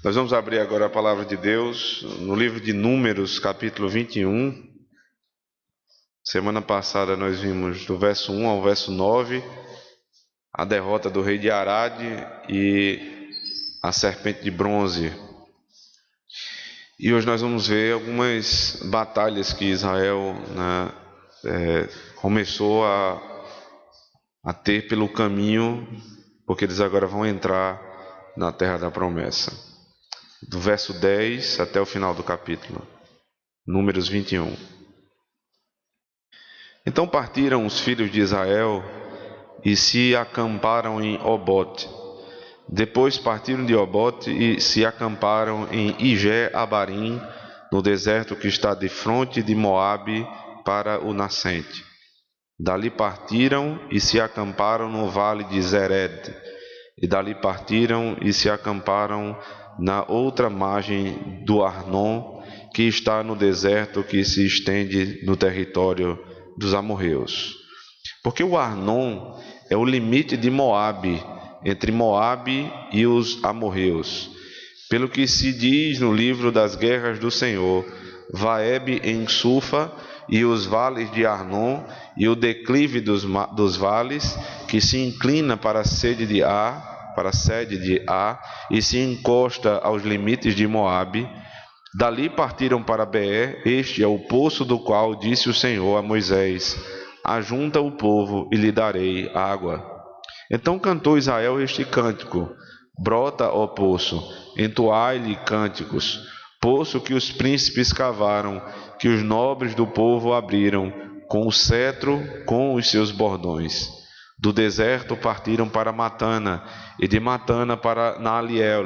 Nós vamos abrir agora a palavra de Deus no livro de Números, capítulo 21. Semana passada nós vimos do verso 1 ao verso 9 a derrota do rei de Arade e a serpente de bronze. E hoje nós vamos ver algumas batalhas que Israel começou a ter pelo caminho, porque eles agora vão entrar na terra da promessa. Do verso 10 até o final do capítulo, Números 21. Então partiram os filhos de Israel e se acamparam em Obote. Depois partiram de Obote e se acamparam em Ijé-Abarim, no deserto que está de fronte de Moabe para o nascente. Dali partiram e se acamparam no vale de Zered. E dali partiram e se acamparam na outra margem do Arnon, que está no deserto que se estende no território dos amorreus. Porque o Arnon é o limite de Moabe, entre Moabe e os amorreus. Pelo que se diz no livro das guerras do Senhor, Vaeb em Sufa e os vales de Arnon e o declive dos vales, que se inclina para a sede de Ar e se encosta aos limites de Moabe. Dali partiram para Beer. Este é o poço do qual disse o Senhor a Moisés: ajunta o povo e lhe darei água. Então cantou Israel este cântico: brota, ó poço, entoai-lhe cânticos, poço que os príncipes cavaram, que os nobres do povo abriram, com o cetro, com os seus bordões. Do deserto partiram para Matana, e de Matana para Naliel,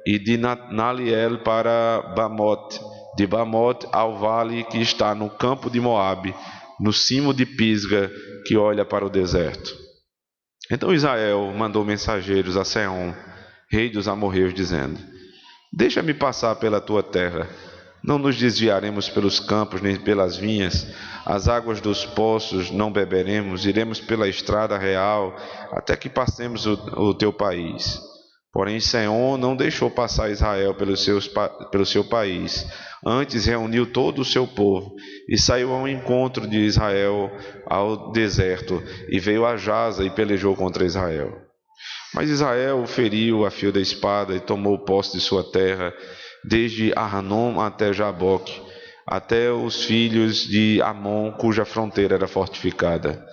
e de Naliel para Bamote, de Bamote ao vale que está no campo de Moabe, no cimo de Pisga, que olha para o deserto. Então Israel mandou mensageiros a Seom, rei dos amorreus, dizendo: deixa-me passar pela tua terra. Não nos desviaremos pelos campos nem pelas vinhas, as águas dos poços não beberemos, iremos pela estrada real, até que passemos o teu país. Porém Seom não deixou passar Israel pelo seu país, antes reuniu todo o seu povo, e saiu ao encontro de Israel ao deserto, e veio a Jaza e pelejou contra Israel. Mas Israel o feriu a fio da espada e tomou posse de sua terra, desde Arnon até Jaboque, até os filhos de Amon, cuja fronteira era fortificada.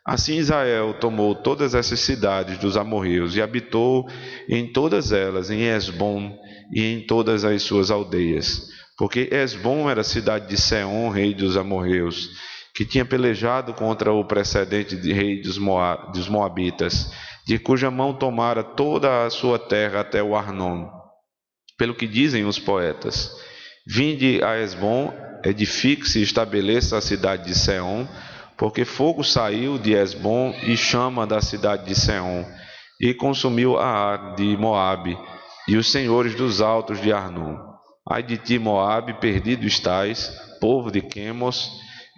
Assim Israel tomou todas essas cidades dos amorreus e habitou em todas elas, em Hesbom e em todas as suas aldeias. Porque Hesbom era a cidade de Seom, rei dos amorreus, que tinha pelejado contra o precedente rei dos Moabitas, de cuja mão tomara toda a sua terra até o Arnon. Pelo que dizem os poetas: vinde a Hesbom, edifique-se e estabeleça a cidade de Seom, porque fogo saiu de Hesbom e chama da cidade de Seom, e consumiu a Ar de Moabe e os senhores dos altos de Arnon. Ai de ti, Moabe, perdido estás, povo de Quemos,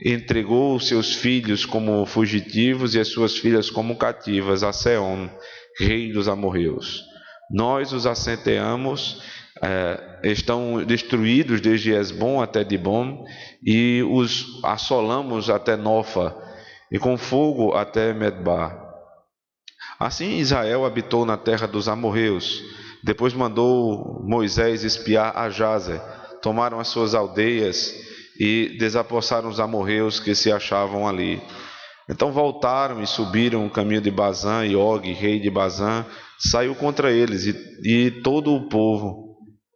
entregou os seus filhos como fugitivos e as suas filhas como cativas a Seom, rei dos amorreus. Nós os assenteamos, estão destruídos desde Hesbom até Dibom, e os assolamos até Nofa, e com fogo até Medbar. Assim Israel habitou na terra dos amorreus. Depois mandou Moisés espiar a Jazer. Tomaram as suas aldeias e desapossaram os amorreus que se achavam ali. Então voltaram e subiram o caminho de Bazã, e Og, rei de Bazã, saiu contra eles, e todo o povo,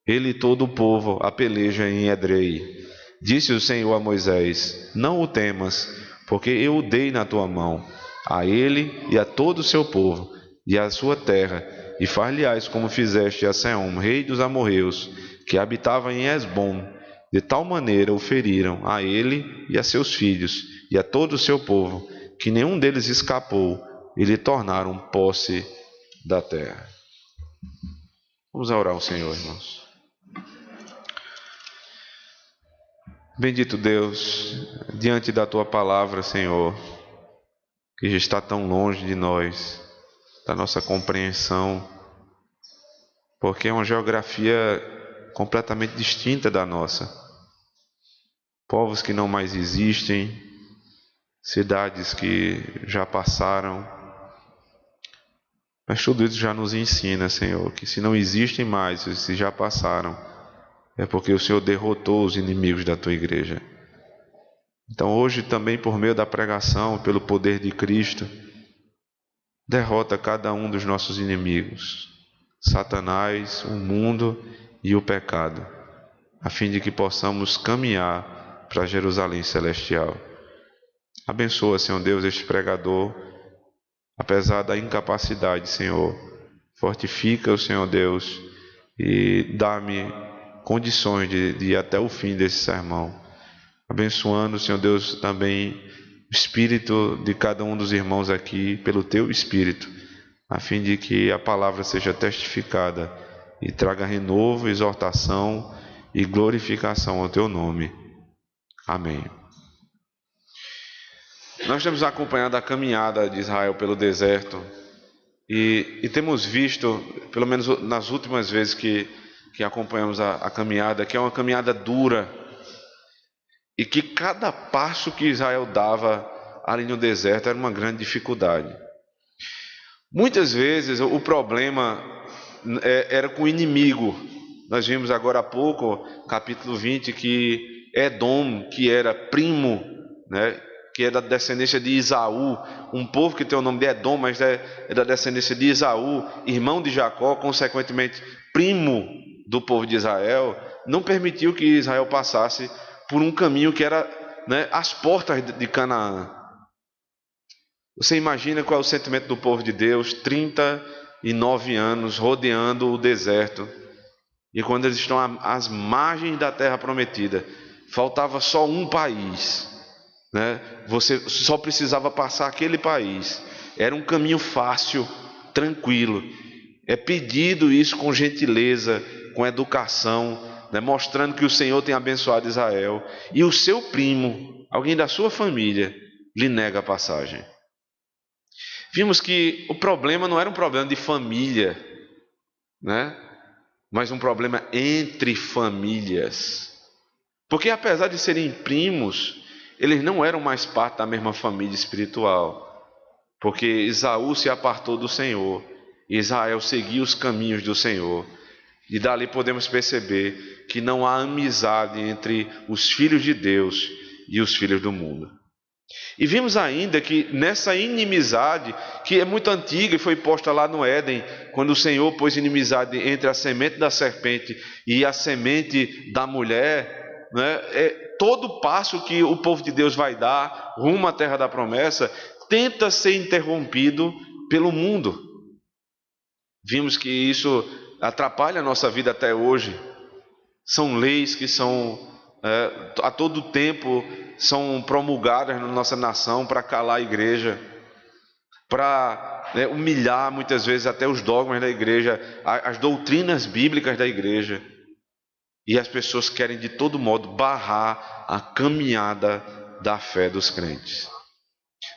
ele e todo o povo, a peleja em Edrei. Disse o Senhor a Moisés: não o temas, porque eu o dei na tua mão, a ele e a todo o seu povo, e a sua terra, e far-lhe-ás como fizeste a Seom, rei dos amorreus, que habitava em Hesbom. De tal maneira o feriram, a ele e a seus filhos, e a todo o seu povo, que nenhum deles escapou, e lhe tornaram posse da terra. Vamos orar ao Senhor, irmãos. Bendito Deus, diante da tua palavra, Senhor, que já está tão longe de nós, da nossa compreensão, porque é uma geografia completamente distinta da nossa. Povos que não mais existem, cidades que já passaram. Mas tudo isso já nos ensina, Senhor, que se não existem mais, se já passaram, é porque o Senhor derrotou os inimigos da tua igreja. Então hoje também, por meio da pregação, pelo poder de Cristo, derrota cada um dos nossos inimigos, Satanás, o mundo e o pecado, a fim de que possamos caminhar para Jerusalém celestial. Abençoa, Senhor Deus, este pregador, apesar da incapacidade, Senhor. Fortifica-o, Senhor Deus, e dá-me condições de ir até o fim desse sermão. Abençoando, Senhor Deus, também o espírito de cada um dos irmãos aqui, pelo teu espírito, a fim de que a palavra seja testificada e traga renovo, exortação e glorificação ao teu nome. Amém. Nós temos acompanhado a caminhada de Israel pelo deserto e temos visto, pelo menos nas últimas vezes que acompanhamos a caminhada, que é uma caminhada dura e que cada passo que Israel dava ali no deserto era uma grande dificuldade. Muitas vezes o problema era com o inimigo. Nós vimos agora há pouco, capítulo 20, que Edom, que era primo, né, que é da descendência de Esaú, um povo que tem o nome de Edom, mas é da descendência de Esaú, irmão de Jacó, consequentemente primo do povo de Israel, não permitiu que Israel passasse por um caminho que era, né, as portas de Canaã. Você imagina qual é o sentimento do povo de Deus, 39 anos rodeando o deserto, e quando eles estão às margens da terra prometida, faltava só um país, né? Você só precisava passar aquele país, era um caminho fácil, tranquilo. É pedido isso com gentileza, com educação, né? Mostrando que o Senhor tem abençoado Israel, e o seu primo, alguém da sua família, lhe nega a passagem. Vimos que o problema não era um problema de família, né? Mas um problema entre famílias. Porque apesar de serem primos, eles não eram mais parte da mesma família espiritual. Porque Esaú se apartou do Senhor, e Israel seguiu os caminhos do Senhor. E dali podemos perceber que não há amizade entre os filhos de Deus e os filhos do mundo. E vimos ainda que nessa inimizade, que é muito antiga e foi posta lá no Éden, quando o Senhor pôs inimizade entre a semente da serpente e a semente da mulher, né? Todo passo que o povo de Deus vai dar rumo à terra da promessa tenta ser interrompido pelo mundo. Vimos que isso atrapalha a nossa vida até hoje. São leis que são a todo tempo são promulgadas na nossa nação para calar a igreja, para humilhar muitas vezes até os dogmas da igreja, as doutrinas bíblicas da igreja. E as pessoas querem de todo modo barrar a caminhada da fé dos crentes.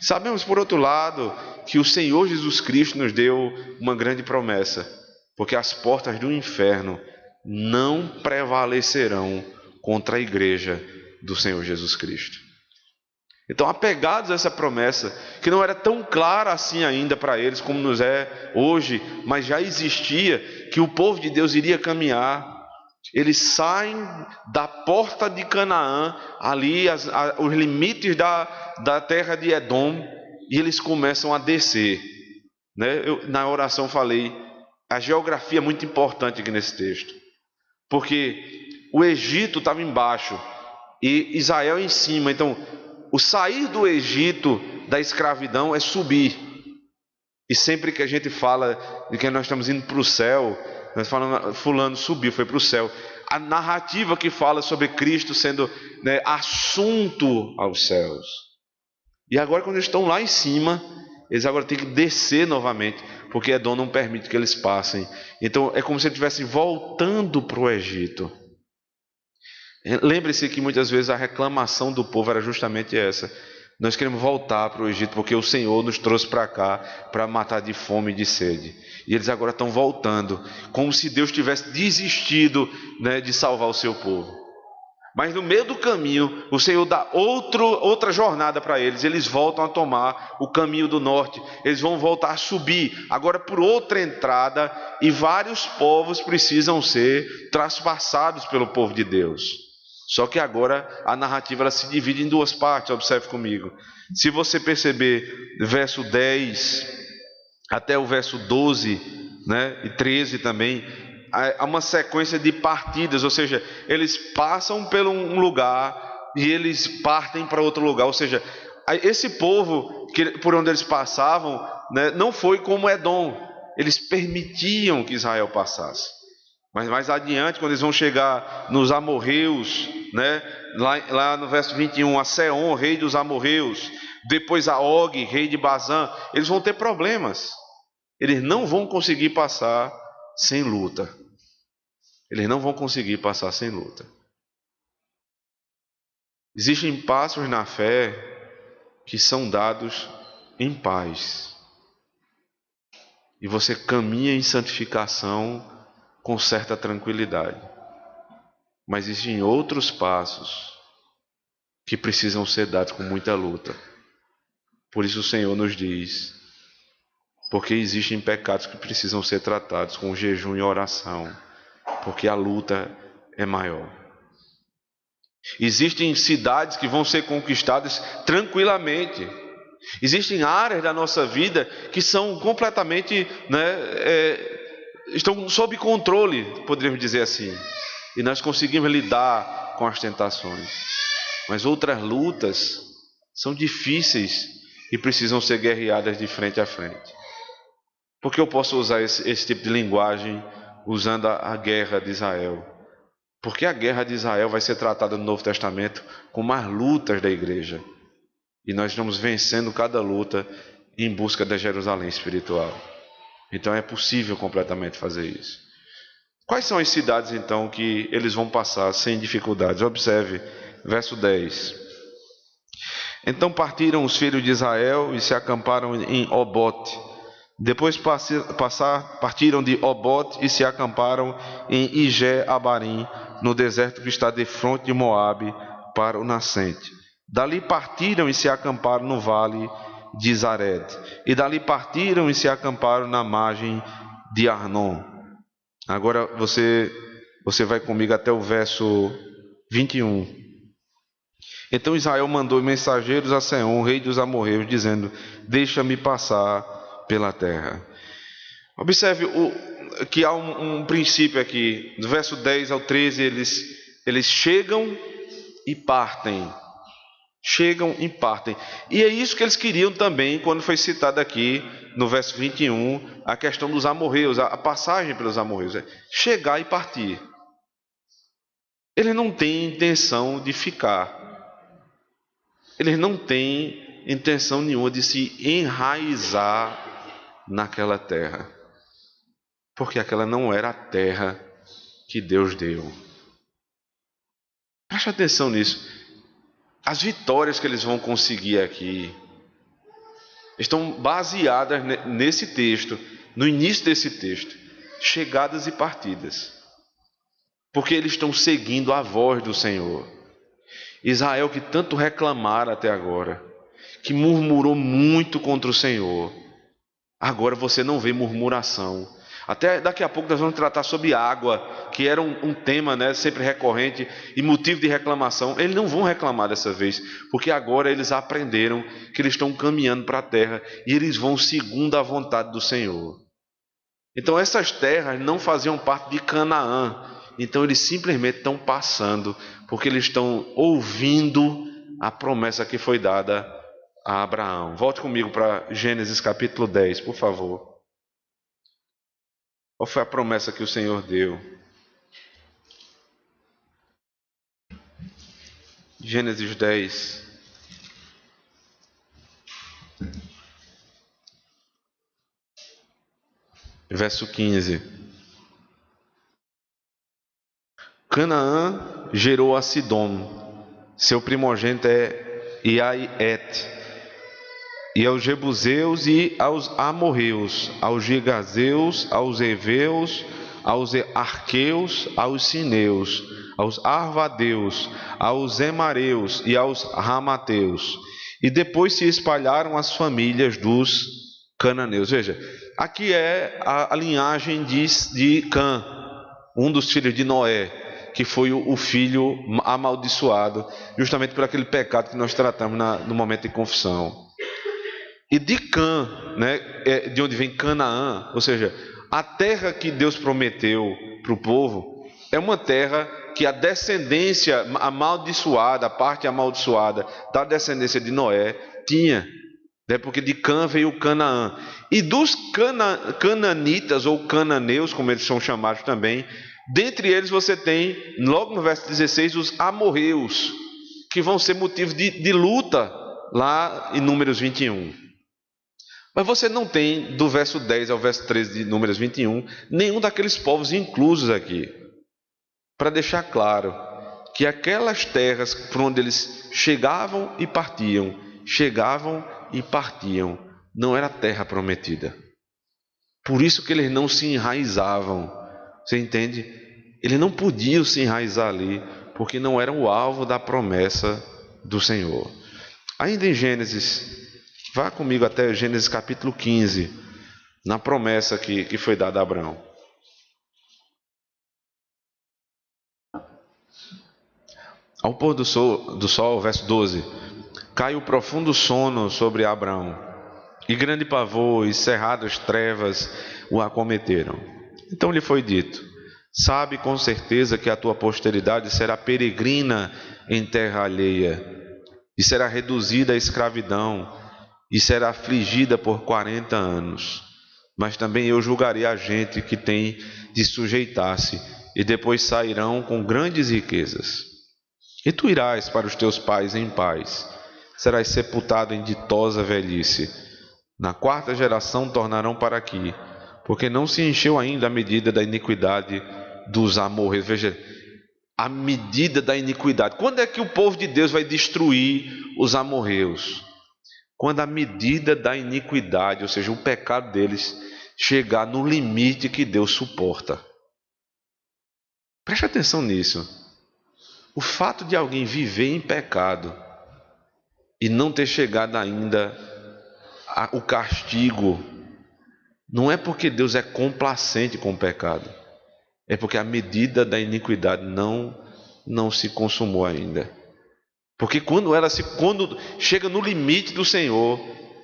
Sabemos, por outro lado, que o Senhor Jesus Cristo nos deu uma grande promessa, porque as portas do inferno não prevalecerão contra a igreja do Senhor Jesus Cristo. Então, apegados a essa promessa, que não era tão clara assim ainda para eles como nos é hoje, mas já existia, que o povo de Deus iria caminhar. Eles saem da porta de Canaã, ali os limites da terra de Edom, e eles começam a descer, né? Eu, na oração, falei, a geografia é muito importante aqui nesse texto, porque o Egito estava embaixo e Israel em cima. Então, o sair do Egito da escravidão é subir. E sempre que a gente fala de que nós estamos indo para o céu, nós falamos, fulano subiu, foi para o céu. A narrativa que fala sobre Cristo sendo, né, assunto aos céus. E agora, quando eles estão lá em cima, eles agora têm que descer novamente, porque Edom não permite que eles passem. Então é como se eles estivessem voltando para o Egito. Lembre-se que muitas vezes a reclamação do povo era justamente essa. Nós queremos voltar para o Egito porque o Senhor nos trouxe para cá para matar de fome e de sede. E eles agora estão voltando, como se Deus tivesse desistido, né, de salvar o seu povo. Mas no meio do caminho, o Senhor dá outra jornada para eles. Eles voltam a tomar o caminho do norte. Eles vão voltar a subir, agora por outra entrada. E vários povos precisam ser traspassados pelo povo de Deus. Só que agora a narrativa ela se divide em duas partes, observe comigo. Se você perceber, verso 10 até o verso 12, né, e 13 também, há uma sequência de partidas, ou seja, eles passam por um lugar e eles partem para outro lugar. Ou seja, esse povo por onde eles passavam, né, não foi como Edom, eles permitiam que Israel passasse. Mas mais adiante, quando eles vão chegar nos amorreus, né, lá no verso 21, a Seom, rei dos amorreus, depois a Og, rei de Bazã, eles vão ter problemas. Eles não vão conseguir passar sem luta. Eles não vão conseguir passar sem luta. Existem passos na fé que são dados em paz. E você caminha em santificação com certa tranquilidade. Mas existem outros passos que precisam ser dados com muita luta. Por isso o Senhor nos diz, porque existem pecados que precisam ser tratados com jejum e oração, porque a luta é maior. Existem cidades que vão ser conquistadas tranquilamente. Existem áreas da nossa vida que são completamente, estão sob controle, poderíamos dizer assim. E nós conseguimos lidar com as tentações. Mas outras lutas são difíceis e precisam ser guerreadas de frente a frente. Por que eu posso usar esse tipo de linguagem usando a guerra de Israel? Porque a guerra de Israel vai ser tratada no Novo Testamento como as lutas da igreja. E nós estamos vencendo cada luta em busca da Jerusalém espiritual. Então é possível completamente fazer isso. Quais são as cidades então que eles vão passar sem dificuldades? Observe, verso 10. Então partiram os filhos de Israel e se acamparam em Obote. Depois partiram de Obote e se acamparam em Ijé-Abarim, no deserto que está defronte de Moabe, para o nascente. Dali partiram e se acamparam no vale de Zared. E dali partiram e se acamparam na margem de Arnon. Agora você vai comigo até o verso 21. Então Israel mandou mensageiros a Seom, rei dos amorreus, dizendo: deixa-me passar pela terra. Observe que há um princípio aqui. Do verso 10 ao 13, eles chegam e partem. Chegam e partem. E é isso que eles queriam também, quando foi citado aqui, no verso 21, a questão dos amorreus, a passagem pelos amorreus. É chegar e partir. Eles não têm intenção de ficar. Eles não têm intenção nenhuma de se enraizar naquela terra. Porque aquela não era a terra que Deus deu. Preste atenção nisso. As vitórias que eles vão conseguir aqui estão baseadas nesse texto, no início desse texto. Chegadas e partidas. Porque eles estão seguindo a voz do Senhor. Israel, que tanto reclamara até agora, que murmurou muito contra o Senhor, agora você não vê murmuração. Até daqui a pouco nós vamos tratar sobre água, que era um tema, sempre recorrente e motivo de reclamação. Eles não vão reclamar dessa vez, porque agora eles aprenderam que eles estão caminhando para a terra e eles vão segundo a vontade do Senhor. Então essas terras não faziam parte de Canaã, então eles simplesmente estão passando, porque eles estão ouvindo a promessa que foi dada a Abraão. Volte comigo para Gênesis capítulo 10, por favor. Qual foi a promessa que o Senhor deu? Gênesis 10. Verso 15. Canaã gerou a Sidom. Seu primogênito é e a Et, e aos Jebuseus e aos Amorreus, aos Gigazeus, aos Eveus, aos Arqueus, aos Sineus, aos Arvadeus, aos Emareus e aos Ramateus. E depois se espalharam as famílias dos cananeus. Veja, aqui é a linhagem de Cã, um dos filhos de Noé, que foi o filho amaldiçoado, justamente por aquele pecado que nós tratamos no momento de confissão. E de Cã, né, de onde vem Canaã, ou seja, a terra que Deus prometeu para o povo, é uma terra que a descendência amaldiçoada, a parte amaldiçoada da descendência de Noé tinha, né, porque de Cã veio Canaã. E dos cananitas, ou cananeus, como eles são chamados também, dentre eles você tem, logo no verso 16, os amorreus, que vão ser motivo de luta lá em Números 21. Mas você não tem, do verso 10 ao verso 13 de Números 21, nenhum daqueles povos inclusos aqui. Para deixar claro que aquelas terras por onde eles chegavam e partiam, não era terra prometida. Por isso que eles não se enraizavam. Você entende? Eles não podiam se enraizar ali, porque não eram o alvo da promessa do Senhor. Ainda em Gênesis, vá comigo até Gênesis capítulo 15, na promessa que foi dada a Abraão. Ao pôr do sol, verso 12, caiu profundo sono sobre Abraão, e grande pavor e cerradas trevas o acometeram. Então lhe foi dito: sabe com certeza que a tua posteridade será peregrina em terra alheia, e será reduzida à escravidão, e será afligida por 40 anos. Mas também eu julgarei a gente que tem de sujeitar-se, e depois sairão com grandes riquezas. E tu irás para os teus pais em paz, serás sepultado em ditosa velhice. Na 4ª geração tornarão para aqui, porque não se encheu ainda a medida da iniquidade dos amorreus. Veja, a medida da iniquidade. Quando é que o povo de Deus vai destruir os amorreus? Quando a medida da iniquidade, ou seja, o pecado deles, chegar no limite que Deus suporta. Preste atenção nisso. O fato de alguém viver em pecado e não ter chegado ainda o castigo, não é porque Deus é complacente com o pecado, é porque a medida da iniquidade não se consumou ainda. Porque quando chega no limite do Senhor,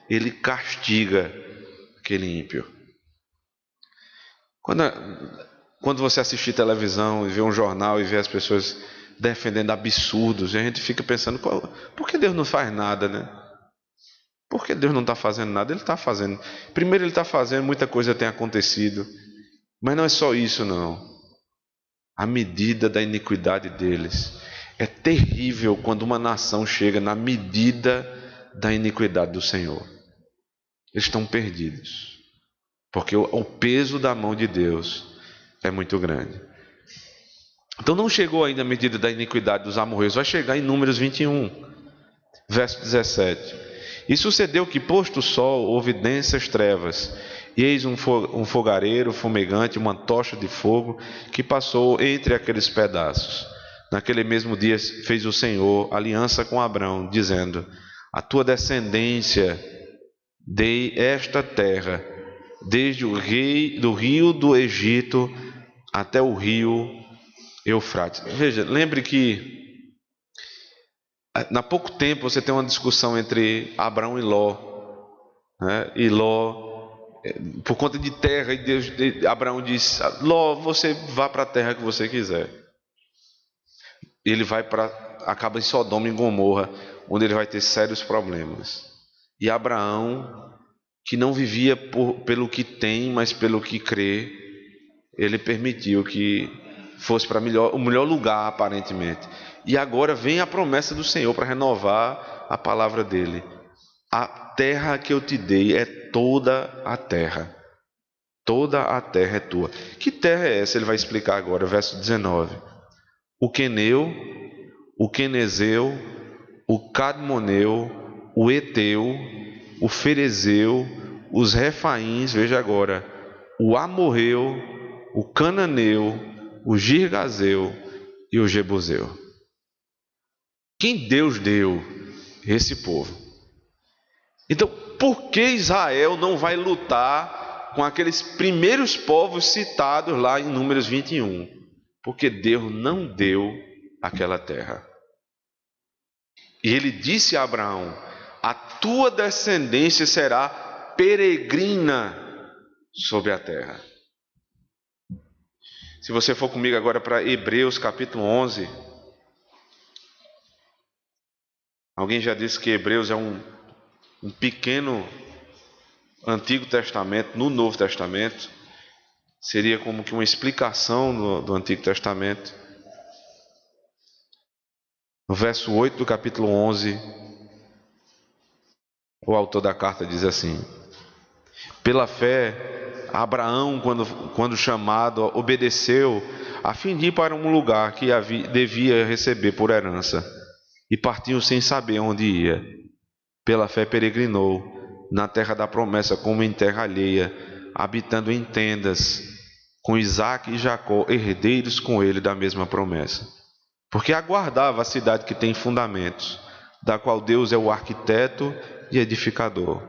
Ele castiga aquele ímpio. Quando você assistir televisão e vê um jornal e vê as pessoas defendendo absurdos, e a gente fica pensando, por que Deus não faz nada, né? Por que Deus não está fazendo nada? Ele está fazendo. Primeiro Ele está fazendo, muita coisa tem acontecido. Mas não é só isso, não. A medida da iniquidade deles. É terrível quando uma nação chega na medida da iniquidade do Senhor. Eles estão perdidos. Porque o peso da mão de Deus é muito grande. Então não chegou ainda a medida da iniquidade dos amorreus. Vai chegar em Números 21, verso 17. E sucedeu que, posto o sol, houve densas trevas, e eis um fogareiro fumegante, uma tocha de fogo, que passou entre aqueles pedaços. Naquele mesmo dia fez o Senhor aliança com Abrão, dizendo: a tua descendência dei esta terra, desde o rio do Egito até o rio Eufrates. Veja, lembre que há pouco tempo você tem uma discussão entre Abrão e Ló, né? E Ló, por conta de terra, e Abraão diz: Ló, você vá para a terra que você quiser. Ele acaba em Sodoma e Gomorra, onde ele vai ter sérios problemas. E Abraão, que não vivia pelo que tem, mas pelo que crê, ele permitiu que fosse para o melhor lugar, aparentemente. E agora vem a promessa do Senhor para renovar a palavra dele. A terra que eu te dei é toda a terra. Toda a terra é tua. Que terra é essa? Ele vai explicar agora, verso 19. O queneu, o quenezeu, o Cadmoneu, o Eteu, o Ferezeu, os Refaíns, veja agora, o Amorreu, o Cananeu, o Girgazeu e o Jebuseu. Quem Deus deu esse povo? Então, por que Israel não vai lutar com aqueles primeiros povos citados lá em Números 21? Porque Deus não deu aquela terra. E ele disse a Abraão: a tua descendência será peregrina sobre a terra. Se você for comigo agora para Hebreus capítulo 11. Alguém já disse que Hebreus é um pequeno Antigo Testamento no Novo Testamento. Seria como que uma explicação do Antigo Testamento. No verso 8 do capítulo 11, o autor da carta diz assim: pela fé, Abraão, quando chamado, obedeceu a fim de ir para um lugar que devia receber por herança, e partiu sem saber onde ia. Pela fé peregrinou na terra da promessa como em terra alheia, habitando em tendas, com Isaque e Jacó, herdeiros com ele da mesma promessa. Porque aguardava a cidade que tem fundamentos, da qual Deus é o arquiteto e edificador.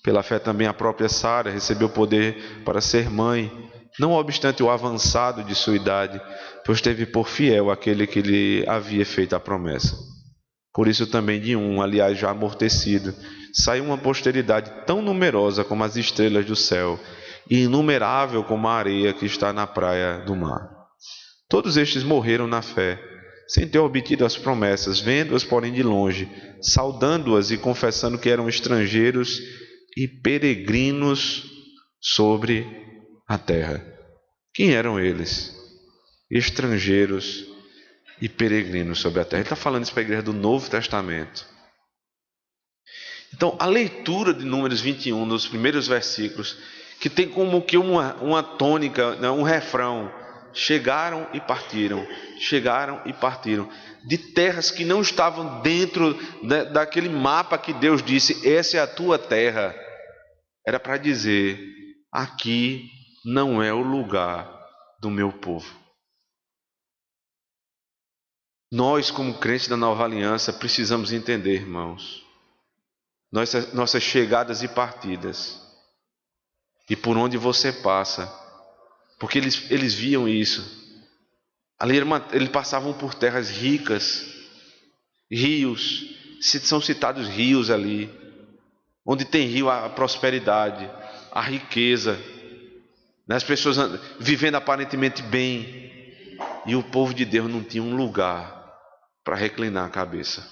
Pela fé também a própria Sara recebeu poder para ser mãe, não obstante o avançado de sua idade, pois teve por fiel aquele que lhe havia feito a promessa. Por isso também de um, aliás já amortecido, saiu uma posteridade tão numerosa como as estrelas do céu, e inumerável como a areia que está na praia do mar. Todos estes morreram na fé, sem ter obtido as promessas, vendo-as, porém, de longe, saudando-as e confessando que eram estrangeiros e peregrinos sobre a terra. Quem eram eles? Estrangeiros e peregrinos sobre a terra. Ele está falando isso para a igreja do Novo Testamento. Então, a leitura de Números 21, nos primeiros versículos, que tem como que uma tônica, um refrão: chegaram e partiram, chegaram e partiram, de terras que não estavam dentro daquele mapa que Deus disse: essa é a tua terra. Era para dizer: aqui não é o lugar do meu povo. Nós, como crentes da Nova Aliança, precisamos entender, irmãos, nossas chegadas e partidas, e por onde você passa, porque eles viam isso. Ali eles passavam por terras ricas, rios, são citados rios ali, onde tem rio, a prosperidade, a riqueza, as pessoas vivendo aparentemente bem, e o povo de Deus não tinha um lugar para reclinar a cabeça.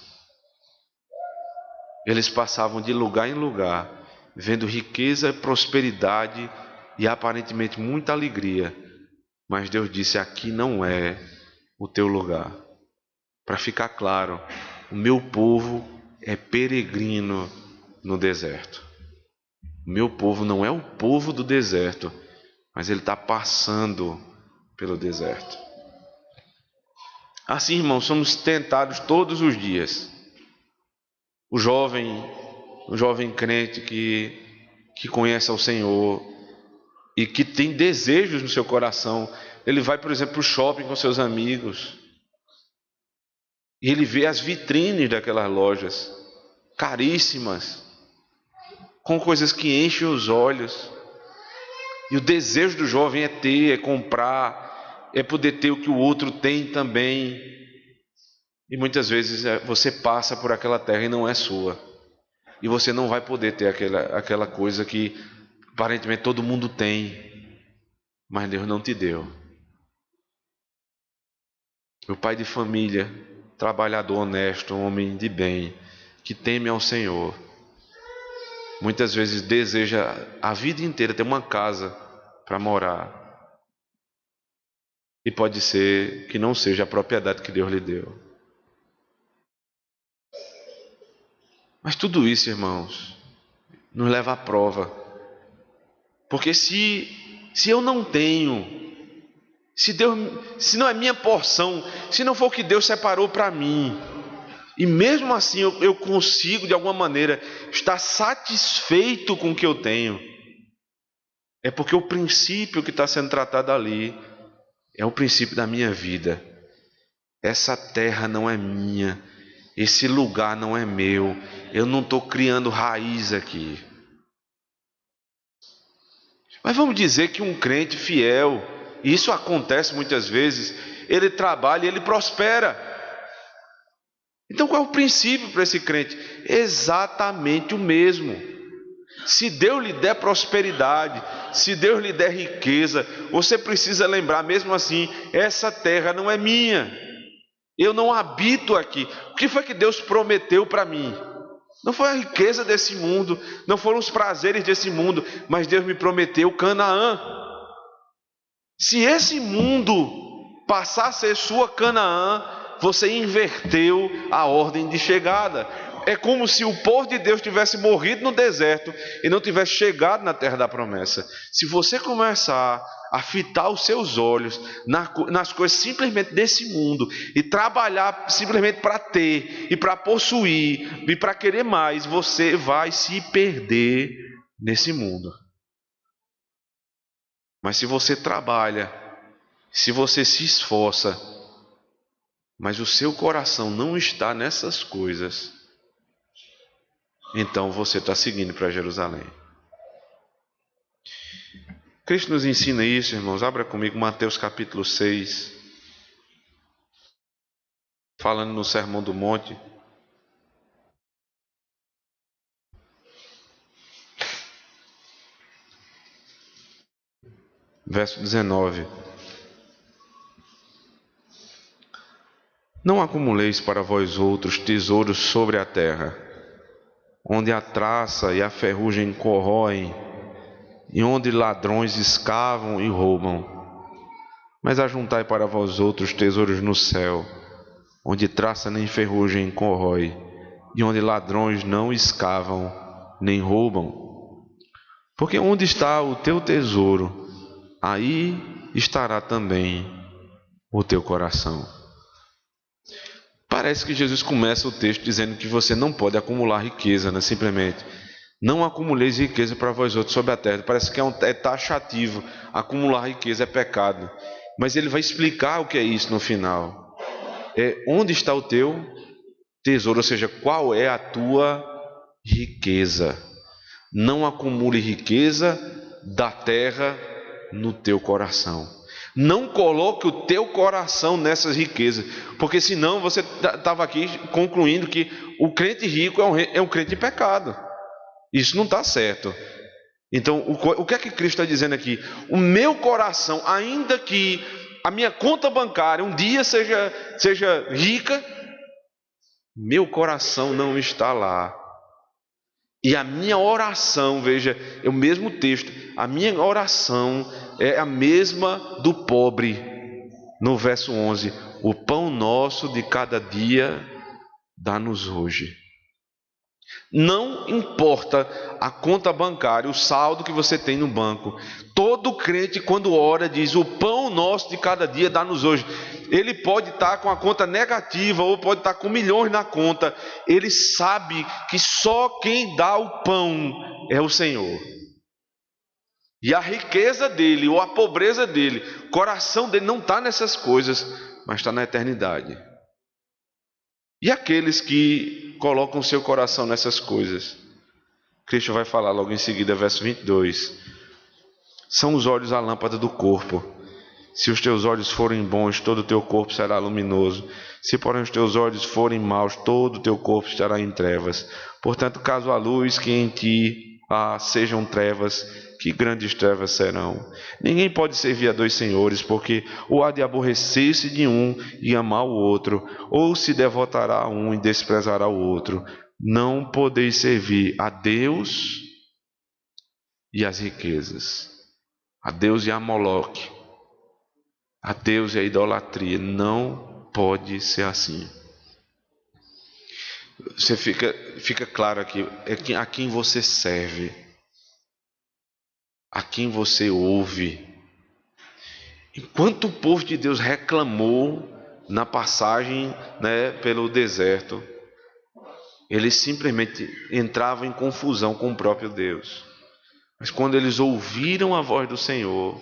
Eles passavam de lugar em lugar, vendo riqueza, prosperidade e aparentemente muita alegria, mas Deus disse: aqui não é o teu lugar. Para ficar claro, o meu povo é peregrino no deserto. O meu povo não é o povo do deserto, mas ele está passando pelo deserto. Assim, irmãos, somos tentados todos os dias. O jovem crente que conhece ao Senhor e que tem desejos no seu coração, ele vai, por exemplo, para o shopping com seus amigos e ele vê as vitrines daquelas lojas caríssimas, com coisas que enchem os olhos, e o desejo do jovem é ter, é comprar, é poder ter o que o outro tem também. E muitas vezes você passa por aquela terra e não é sua, e você não vai poder ter aquela coisa que aparentemente todo mundo tem, mas Deus não te deu. Meu pai de família, trabalhador honesto, um homem de bem, que teme ao Senhor, muitas vezes deseja a vida inteira ter uma casa para morar, e pode ser que não seja a propriedade que Deus lhe deu. Mas tudo isso, irmãos, nos leva à prova, porque se eu não tenho, se não é minha porção, se não for o que Deus separou para mim, E mesmo assim eu consigo, de alguma maneira, estar satisfeito com o que eu tenho. É porque o princípio que está sendo tratado ali é o princípio da minha vida. Essa terra não é minha. Esse lugar não é meu. Eu não estou criando raiz aqui. Mas vamos dizer que um crente fiel, e isso acontece muitas vezes, ele trabalha e ele prospera. Então qual é o princípio para esse crente? Exatamente o mesmo. Se Deus lhe der prosperidade, se Deus lhe der riqueza, você precisa lembrar mesmo assim, essa terra não é minha. Eu não habito aqui. O que foi que Deus prometeu para mim? Não foi a riqueza desse mundo, não foram os prazeres desse mundo, mas Deus me prometeu Canaã. Se esse mundo passar a ser sua Canaã, você inverteu a ordem de chegada. É como se o povo de Deus tivesse morrido no deserto e não tivesse chegado na terra da promessa. Se você começar a fitar os seus olhos nas coisas simplesmente desse mundo e trabalhar simplesmente para ter e para possuir e para querer mais, você vai se perder nesse mundo. Mas se você trabalha, se você se esforça, mas o seu coração não está nessas coisas, então você está seguindo para Jerusalém. Cristo nos ensina isso, irmãos. Abra comigo Mateus capítulo 6. Falando no Sermão do Monte. Verso 19. Não acumuleis para vós outros tesouros sobre a terra, onde a traça e a ferrugem corroem, e onde ladrões escavam e roubam. Mas ajuntai para vós outros tesouros no céu, onde traça nem ferrugem corrói, e onde ladrões não escavam nem roubam. Porque onde está o teu tesouro, aí estará também o teu coração. Parece que Jesus começa o texto dizendo que você não pode acumular riqueza, né? Simplesmente. Não acumuleis riqueza para vós outros sobre a terra. Parece que é taxativo. Acumular riqueza é pecado. Mas ele vai explicar o que é isso no final. Onde está o teu tesouro? Ou seja, qual é a tua riqueza? Não acumule riqueza da terra no teu coração. Não coloque o teu coração nessas riquezas, porque senão você estava aqui concluindo que o crente rico é um crente em pecado. Isso não está certo. Então, o que é que Cristo está dizendo aqui? O meu coração, ainda que a minha conta bancária um dia seja rica, meu coração não está lá. E a minha oração, veja, é o mesmo texto, a minha oração é a mesma do pobre, no verso 11: o pão nosso de cada dia dá-nos hoje. Não importa a conta bancária, o saldo que você tem no banco. Todo crente, quando ora, diz: o pão nosso de cada dia dá-nos hoje. Ele pode estar com a conta negativa ou pode estar com milhões na conta. Ele sabe que só quem dá o pão é o Senhor. E a riqueza dele ou a pobreza dele, o coração dele não está nessas coisas, mas está na eternidade. E aqueles que colocam seu coração nessas coisas? Cristo vai falar logo em seguida, verso 22. São os olhos a lâmpada do corpo. Se os teus olhos forem bons, todo o teu corpo será luminoso. Se, porém, os teus olhos forem maus, todo o teu corpo estará em trevas. Portanto, caso a luz que em ti há sejam trevas, que grandes trevas serão. Ninguém pode servir a dois senhores, porque ou há de aborrecer-se de um e amar o outro, ou se devotará a um e desprezará o outro. Não podeis servir a Deus e as riquezas, a Deus e a Moloque, a Deus e a idolatria. Não pode ser assim. Você fica claro aqui, a quem você serve, a quem você ouve. Enquanto o povo de Deus reclamou na passagem, pelo deserto, eles simplesmente entravam em confusão com o próprio Deus. Mas quando eles ouviram a voz do Senhor,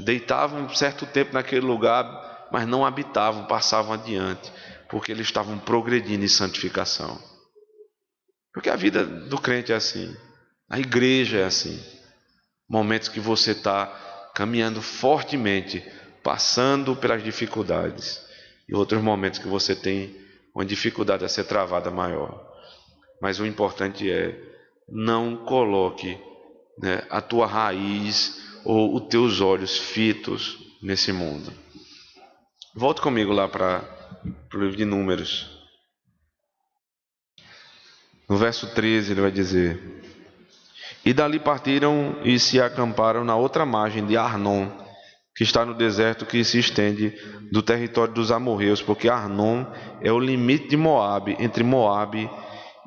deitavam um certo tempo naquele lugar, mas não habitavam, passavam adiante, porque eles estavam progredindo em santificação. Porque a vida do crente é assim, a igreja é assim. Momentos que você está caminhando fortemente, passando pelas dificuldades, e outros momentos que você tem uma dificuldade a ser travada maior. Mas o importante é, não coloque, né, a tua raiz ou os teus olhos fitos nesse mundo. Volta comigo lá para o livro de Números. No verso 13 ele vai dizer: E dali partiram e se acamparam na outra margem de Arnon, que está no deserto que se estende do território dos amorreus, porque Arnon é o limite de Moabe, entre Moabe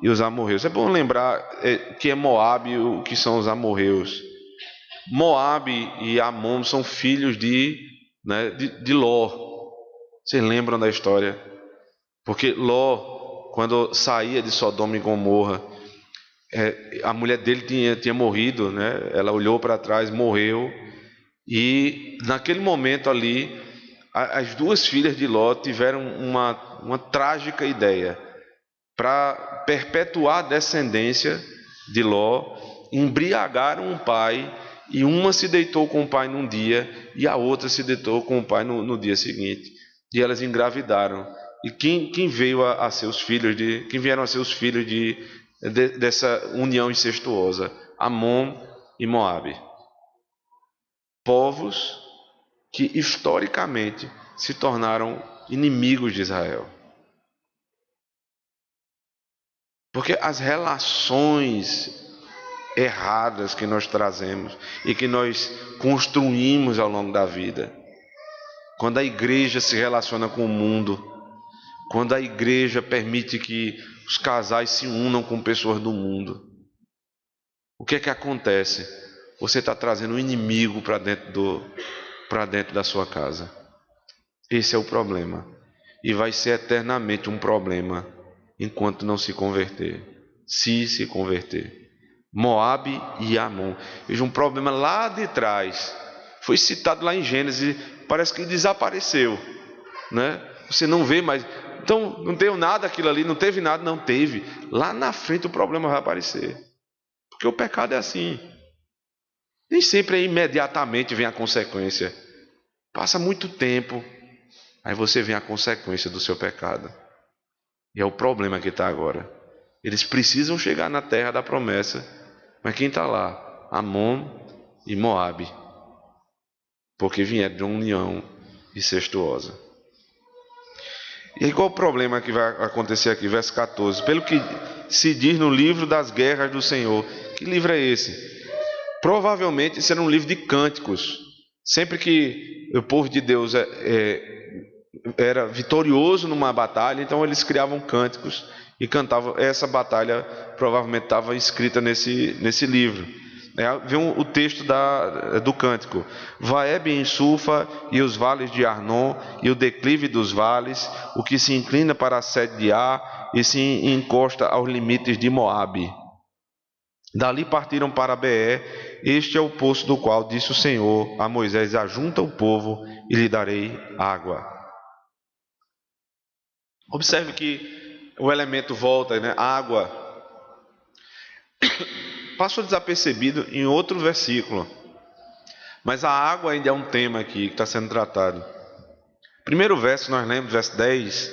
e os amorreus. É bom lembrar que é Moabe e o que são os amorreus. Moabe e Amon são filhos de Ló. Vocês lembram da história? Porque Ló, quando saía de Sodoma e Gomorra, a mulher dele tinha morrido, né? Ela olhou para trás, morreu. E naquele momento ali, as duas filhas de Ló tiveram uma trágica ideia. Para perpetuar a descendência de Ló, embriagaram o pai, e uma se deitou com o pai num dia e a outra se deitou com o pai no dia seguinte. E elas engravidaram. E quem veio a ser os filhos quem vieram a ser os filhos dessa união incestuosa? Amon e Moabe. Povos que historicamente se tornaram inimigos de Israel. Porque as relações erradas que nós trazemos e que nós construímos ao longo da vida, quando a igreja se relaciona com o mundo, quando a igreja permite que os casais se unam com pessoas do mundo, o que é que acontece? Você está trazendo um inimigo para dentro da sua casa. Esse é o problema. E vai ser eternamente um problema enquanto não se converter. Se converter. Moabe e Amon. Veja, um problema lá de trás. Foi citado lá em Gênesis, parece que desapareceu, né? Você não vê mais. Então, não deu nada aquilo ali, não teve nada, não teve. Lá na frente o problema vai aparecer. Porque o pecado é assim. Nem sempre imediatamente vem a consequência. Passa muito tempo, aí você vê a consequência do seu pecado. E é o problema que está agora. Eles precisam chegar na terra da promessa, mas quem está lá? Amon e Moabe, porque vieram de uma união incestuosa. E aí qual o problema que vai acontecer aqui? Verso 14. Pelo que se diz no livro das guerras do Senhor. Que livro é esse? Provavelmente será um livro de cânticos. Sempre que o povo de Deus era vitorioso numa batalha, então eles criavam cânticos e cantavam. Essa batalha provavelmente estava escrita nesse livro. Vem o texto do cântico: Vaeb em Sufa e os vales de Arnon e o declive dos vales, o que se inclina para a sede de Ar e se encosta aos limites de Moabe. Dali partiram para Beé. Este é o poço do qual disse o Senhor a Moisés: ajunta o povo e lhe darei água. Observe que o elemento volta, né? Água. Passou desapercebido em outro versículo, mas a água ainda é um tema aqui que está sendo tratado. Primeiro verso, nós lemos, verso 10,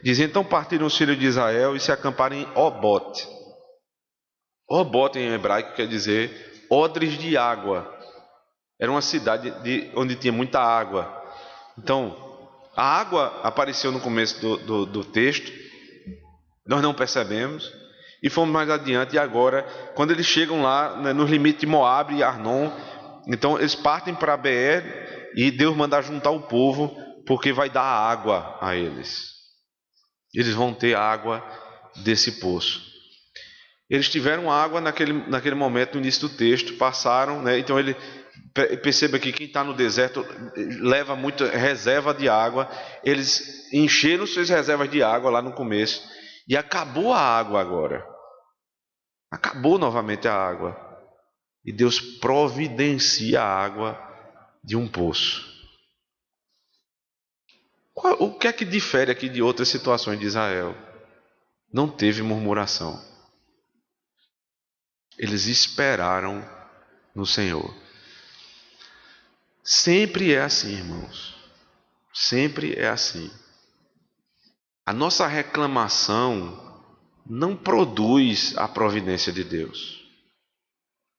diz: então partiram os filhos de Israel e se acamparam em Obote. Obote em hebraico quer dizer odres de água. Era uma cidade onde tinha muita água. Então, a água apareceu no começo do texto, nós não percebemos, e fomos mais adiante, e agora, quando eles chegam lá, né, nos limites de Moabe e Arnon, então eles partem para Beer, e Deus manda juntar o povo, porque vai dar água a eles. Eles vão ter água desse poço. Eles tiveram água naquele momento, no início do texto, passaram, né, então Perceba que quem está no deserto leva muita reserva de água. Eles encheram suas reservas de água lá no começo e acabou a água agora. Acabou novamente a água. E Deus providencia a água de um poço. O que é que difere aqui de outras situações de Israel? Não teve murmuração. Eles esperaram no Senhor. Sempre é assim, irmãos. Sempre é assim. A nossa reclamação não produz a providência de Deus.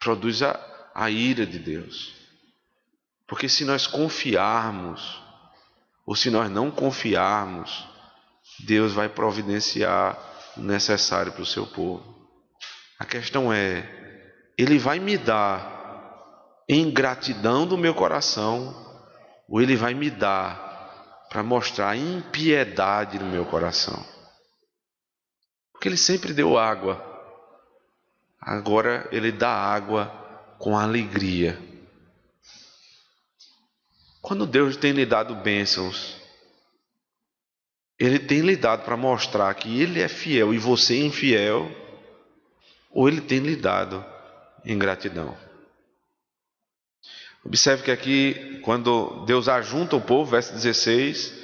Produz a ira de Deus. Porque se nós confiarmos, ou se nós não confiarmos, Deus vai providenciar o necessário para o seu povo. A questão é, Ele vai me dar em gratidão do meu coração, ou Ele vai me dar para mostrar a impiedade no meu coração? Porque Ele sempre deu água. Agora Ele dá água com alegria. Quando Deus tem lhe dado bênçãos, Ele tem lhe dado para mostrar que Ele é fiel e você é infiel, ou Ele tem lhe dado em gratidão? Observe que aqui, quando Deus ajunta o povo, verso 16,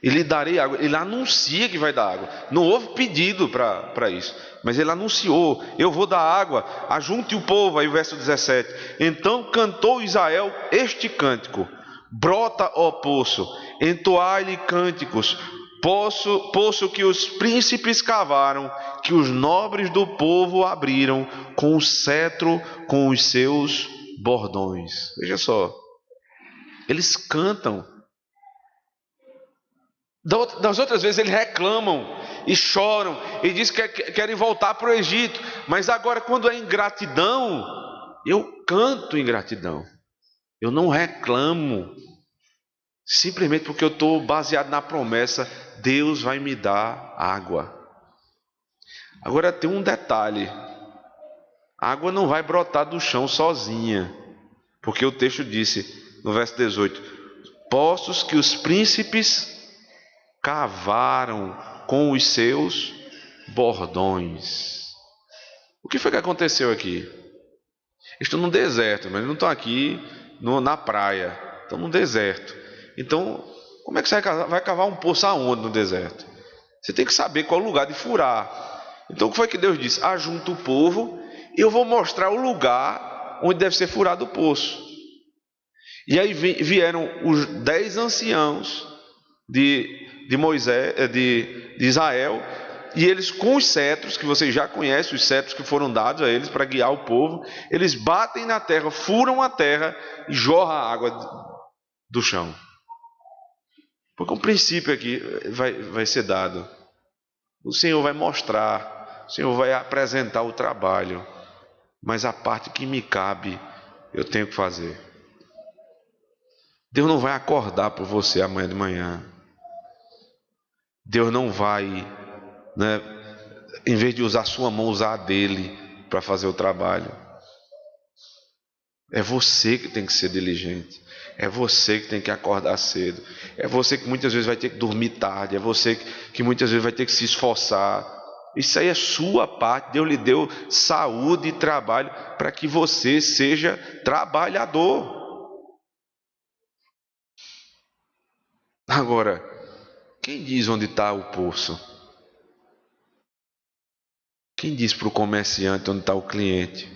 Ele darei água. Ele anuncia que vai dar água. Não houve pedido para isso, mas Ele anunciou: eu vou dar água, ajunte o povo. Aí o verso 17: então cantou Israel este cântico: brota, ó poço, entoai-lhe cânticos, poço que os príncipes cavaram, que os nobres do povo abriram, com o cetro, com os seus bordões. Veja só, eles cantam. Das outras vezes eles reclamam e choram e dizem que querem voltar para o Egito, mas agora, quando é ingratidão, eu canto em gratidão. Eu não reclamo, simplesmente porque eu estou baseado na promessa: Deus vai me dar água. Agora tem um detalhe: a água não vai brotar do chão sozinha, porque o texto disse no verso 18: poços que os príncipes cavaram com os seus bordões. O que foi que aconteceu aqui? Eles estão no deserto, mas eles não estão aqui na praia, estão no deserto. Então, como é que você vai cavar um poço aonde no deserto? Você tem que saber qual é o lugar de furar. Então, o que foi que Deus disse? Ajunta o povo e eu vou mostrar o lugar onde deve ser furado o poço. E aí vieram os 10 anciãos de Moisés, de Israel, e eles, com os cetros, que vocês já conhecem, os cetros que foram dados a eles para guiar o povo, eles batem na terra, furam a terra e jorram a água do chão. Porque um princípio aqui vai ser dado. O Senhor vai mostrar, o Senhor vai apresentar o trabalho, mas a parte que me cabe, eu tenho que fazer. Deus não vai acordar por você amanhã de manhã. Deus não vai, em vez de usar a sua mão, usar a dele para fazer o trabalho. É você que tem que ser diligente. É você que tem que acordar cedo. É você que muitas vezes vai ter que dormir tarde. É você que muitas vezes vai ter que se esforçar. Isso aí é sua parte. Deus lhe deu saúde e trabalho para que você seja trabalhador. Agora, quem diz onde está o poço? Quem diz para o comerciante onde está o cliente?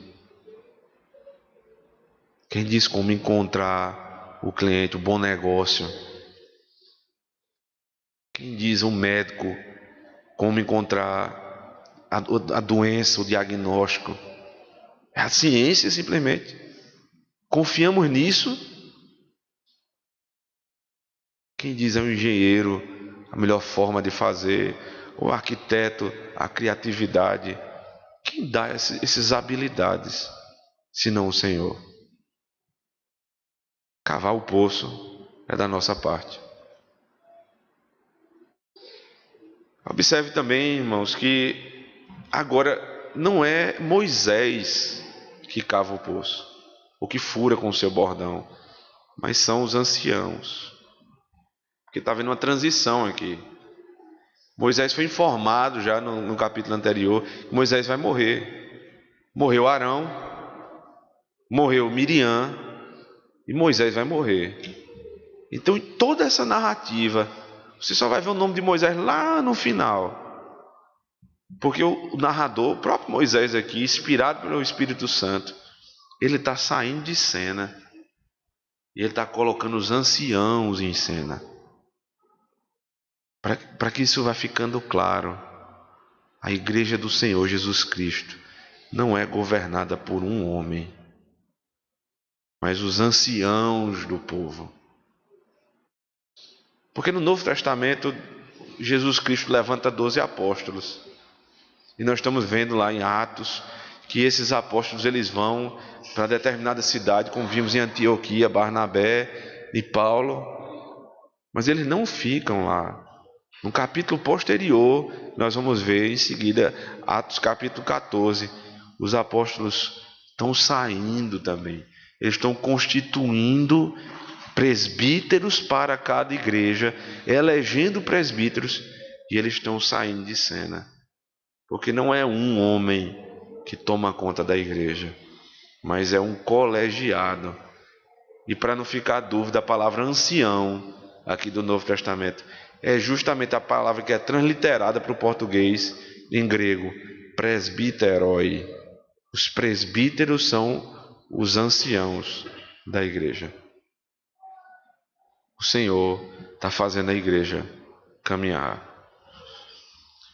Quem diz como encontrar o cliente, o bom negócio? Quem diz o médico como encontrar a doença, o diagnóstico? É a ciência, simplesmente. Confiamos nisso? Quem diz é o engenheiro a melhor forma de fazer, o arquiteto a criatividade? Quem dá essas habilidades, senão o Senhor? Cavar o poço é da nossa parte. Observe também, irmãos, que agora não é Moisés que cava o poço. ou que fura com o seu bordão, mas são os anciãos. Porque está havendo uma transição aqui. Moisés foi informado já no capítulo anterior que Moisés vai morrer. Morreu Arão, morreu Miriam e Moisés vai morrer. Então, em toda essa narrativa, você só vai ver o nome de Moisés lá no final. Porque o narrador, o próprio Moisés aqui, inspirado pelo Espírito Santo, ele está saindo de cena. E ele está colocando os anciãos em cena. Para que isso vá ficando claro. A igreja do Senhor Jesus Cristo não é governada por um homem, mas os anciãos do povo. Porque no Novo Testamento, Jesus Cristo levanta 12 apóstolos. E nós estamos vendo lá em Atos que esses apóstolos eles vão para determinada cidade, como vimos em Antioquia, Barnabé e Paulo. Mas eles não ficam lá. No capítulo posterior, nós vamos ver em seguida, Atos capítulo 14, os apóstolos estão saindo também. Eles estão constituindo presbíteros para cada igreja, elegendo presbíteros, e eles estão saindo de cena. Porque não é um homem que toma conta da igreja, mas é um colegiado. E para não ficar dúvida, a palavra ancião, aqui do Novo Testamento, é justamente a palavra que é transliterada para o português em grego, presbiteroi. Os presbíteros são os anciãos da igreja. O Senhor está fazendo a igreja caminhar.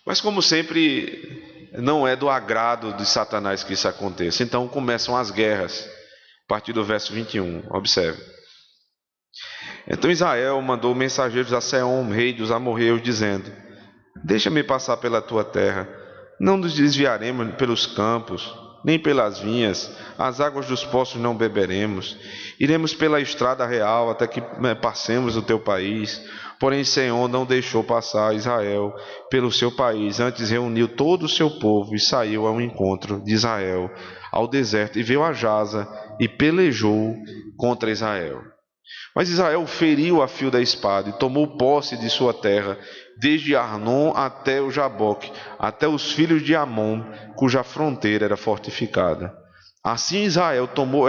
Mas como sempre, não é do agrado de Satanás que isso aconteça. Então começam as guerras. A partir do verso 21, observe. Então Israel mandou mensageiros a Seom, rei dos amorreus, dizendo: deixa-me passar pela tua terra. Não nos desviaremos pelos campos, nem pelas vinhas, as águas dos poços não beberemos. Iremos pela estrada real até que passemos o teu país. Porém Seom não deixou passar Israel pelo seu país, antes reuniu todo o seu povo e saiu ao encontro de Israel ao deserto, e veio a Jaza e pelejou contra Israel. Mas Israel feriu a fio da espada e tomou posse de sua terra, desde Arnon até o Jaboque, até os filhos de Amon, cuja fronteira era fortificada. Assim Israel tomou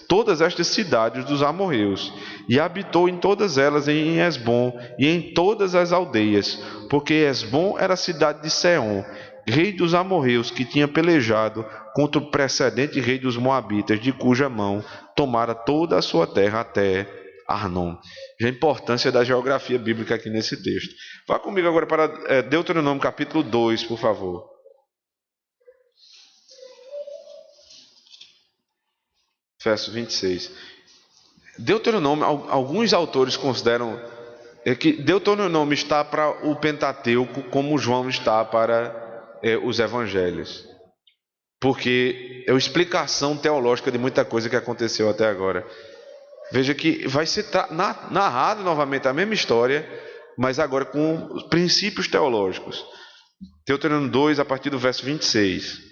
todas estas cidades dos amorreus, e habitou em todas elas, em Hesbom e em todas as aldeias, porque Hesbom era a cidade de Seom, rei dos amorreus, que tinha pelejado contra o precedente rei dos moabitas, de cuja mão tomara toda a sua terra até Arnon. Já a importância da geografia bíblica aqui nesse texto. Vá comigo agora para Deuteronômio capítulo 2, por favor. Verso 26. Deuteronômio, alguns autores consideram que Deuteronômio está para o Pentateuco, como João está para os evangelhos. Porque é uma explicação teológica de muita coisa que aconteceu até agora. Veja que vai ser narrado novamente a mesma história, mas agora com princípios teológicos. Deuteronômio 2, a partir do verso 26.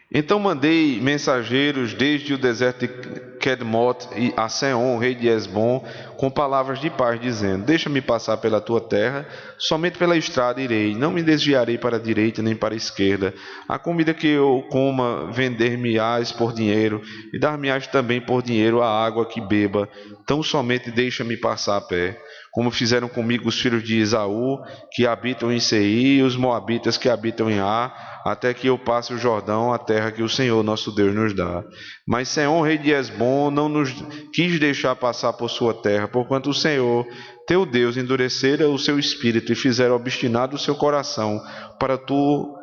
Então mandei mensageiros desde o deserto de Kedmot a Seom, rei de Hesbom, com palavras de paz, dizendo: deixa-me passar pela tua terra, somente pela estrada irei, não me desviarei para a direita nem para a esquerda. A comida que eu coma vender-me-ás por dinheiro, e dar-me-ás também por dinheiro a água que beba, tão somente deixa-me passar a pé. Como fizeram comigo os filhos de Esaú, que habitam em Seir, e os moabitas que habitam em Ar, até que eu passe o Jordão, a terra que o Senhor nosso Deus nos dá. Mas Seom, rei de Hesbom, não nos quis deixar passar por sua terra, porquanto o Senhor, teu Deus, endurecera o seu espírito e fizera obstinado o seu coração, para tu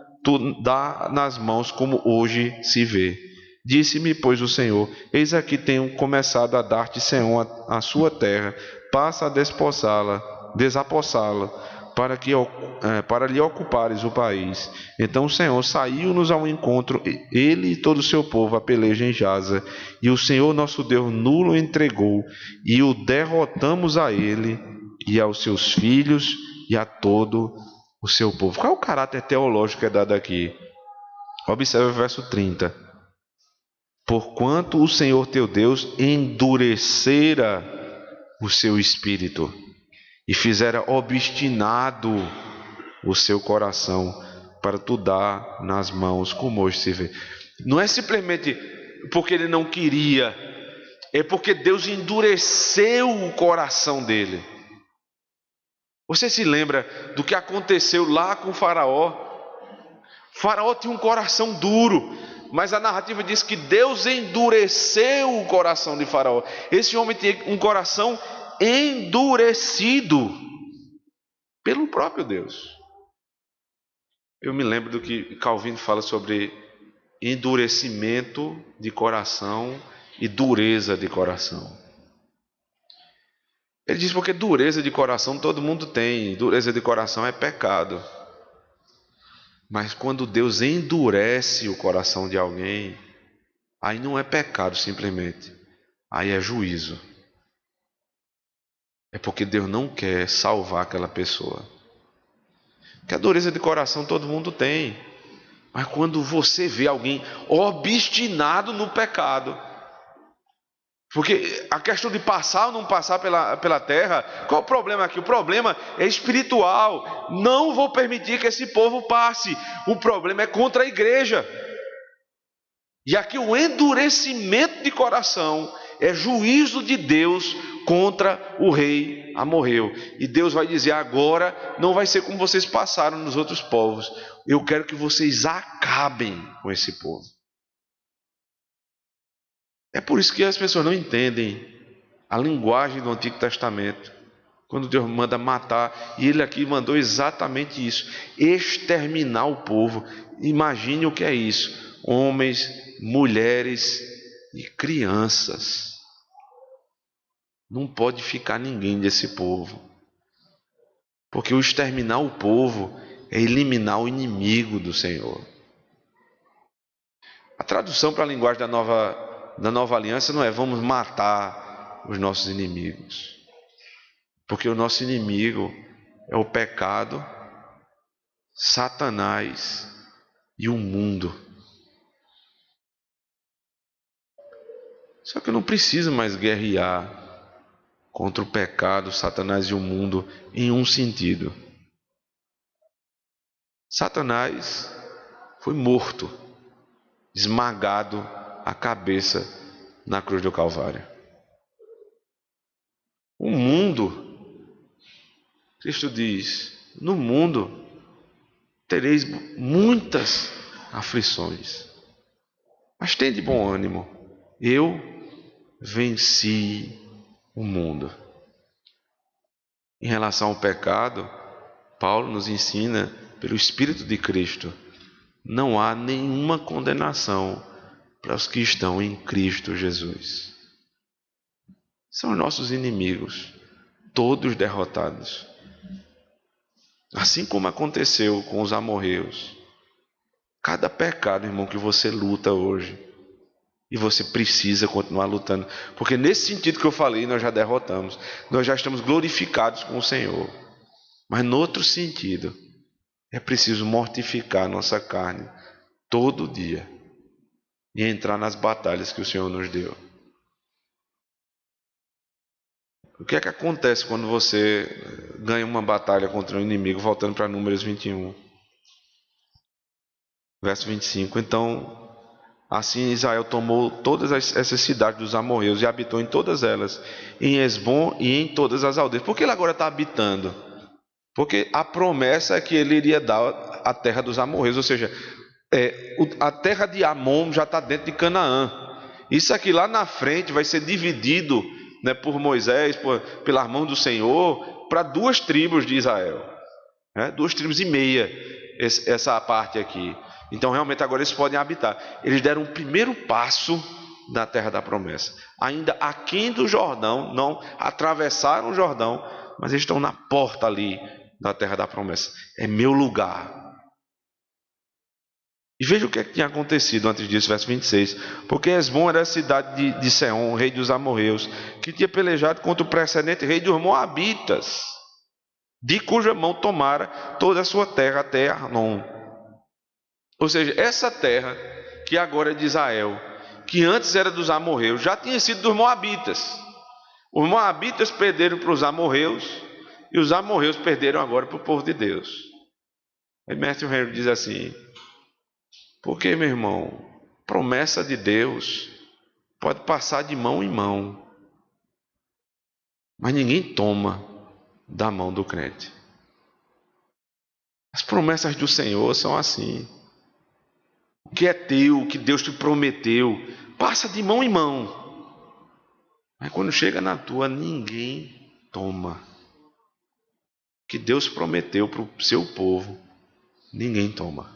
dar nas mãos, como hoje se vê. Disse-me, pois, o Senhor: eis aqui tenho começado a dar-te Seom a sua terra, passa a desapossá-la, para lhe ocupares o país. Então o Senhor saiu-nos ao encontro, ele e todo o seu povo, a peleja em Jaza, e o Senhor nosso Deus nulo entregou, e o derrotamos a ele, e aos seus filhos, e a todo o seu povo. Qual é o caráter teológico que é dado aqui? Observe o verso 30. Porquanto o Senhor teu Deus endurecera o seu espírito e fizera obstinado o seu coração para tu dar nas mãos, como hoje se vê. Não é simplesmente porque ele não queria, é porque Deus endureceu o coração dele. Você se lembra do que aconteceu lá com Faraó? Faraó tinha um coração duro, mas a narrativa diz que Deus endureceu o coração de Faraó. Esse homem tinha um coração endurecido pelo próprio Deus. Eu me lembro do que Calvino fala sobre endurecimento de coração e dureza de coração. Ele diz porque dureza de coração todo mundo tem, dureza de coração é pecado. Mas quando Deus endurece o coração de alguém, aí não é pecado simplesmente, aí é juízo. É porque Deus não quer salvar aquela pessoa. Porque a dureza de coração todo mundo tem. Mas quando você vê alguém obstinado no pecado, porque a questão de passar ou não passar pela terra, qual o problema aqui? O problema é espiritual. Não vou permitir que esse povo passe. O problema é contra a igreja. E aqui o endurecimento de coração é juízo de Deus contra o rei amorreu. E Deus vai dizer: agora não vai ser como vocês passaram nos outros povos. Eu quero que vocês acabem com esse povo. É por isso que as pessoas não entendem a linguagem do Antigo Testamento. Quando Deus manda matar, e ele aqui mandou exatamente isso: exterminar o povo. Imagine o que é isso: homens, mulheres e crianças. Não pode ficar ninguém desse povo, porque o exterminar o povo é eliminar o inimigo do Senhor. A tradução para a linguagem da nova aliança não é vamos matar os nossos inimigos, porque o nosso inimigo é o pecado, Satanás e o mundo. Só que eu não preciso mais guerrear contra o pecado, Satanás e o mundo em um sentido. Satanás foi morto, esmagado a cabeça na cruz do Calvário. O mundo, Cristo diz: no mundo tereis muitas aflições, mas tende bom ânimo, eu venci o mundo. Em relação ao pecado, Paulo nos ensina, pelo Espírito de Cristo, não há nenhuma condenação para os que estão em Cristo Jesus. São os nossos inimigos, todos derrotados. Assim como aconteceu com os amorreus. Cada pecado, irmão, que você luta hoje, e você precisa continuar lutando, porque nesse sentido que eu falei, nós já derrotamos, nós já estamos glorificados com o Senhor. Mas no outro sentido, é preciso mortificar nossa carne todo dia e entrar nas batalhas que o Senhor nos deu. O que é que acontece quando você ganha uma batalha contra um inimigo? Voltando para Números 21, verso 25. Então, assim Israel tomou todas essas cidades dos amorreus e habitou em todas elas, em Hesbom e em todas as aldeias. Por que ele agora está habitando? Porque a promessa é que ele iria dar a terra dos amorreus, ou seja, a terra de Amon já está dentro de Canaã. Isso aqui lá na frente vai ser dividido, né, por Moisés, pela mão do Senhor, para 2 tribos de Israel, né, 2,5 tribos, essa parte aqui. Então realmente agora eles podem habitar. Eles deram o primeiro passo na terra da promessa, ainda aquém do Jordão, não atravessaram o Jordão, mas eles estão na porta ali da terra da promessa. É meu lugar. E veja o que tinha acontecido antes disso, verso 26. Porque Hesbom era a cidade de Seom, rei dos amorreus, que tinha pelejado contra o precedente rei dos moabitas, de cuja mão tomara toda a sua terra até Arnon. Ou seja, essa terra que agora é de Israel, que antes era dos amorreus, já tinha sido dos moabitas. Os moabitas perderam para os amorreus e os amorreus perderam agora para o povo de Deus. Aí Matthew Henry diz assim: porque, meu irmão, promessa de Deus pode passar de mão em mão, mas ninguém toma da mão do crente. As promessas do Senhor são assim. O que é teu, o que Deus te prometeu, passa de mão em mão. Mas quando chega na tua, ninguém toma. O que Deus prometeu para o seu povo, ninguém toma.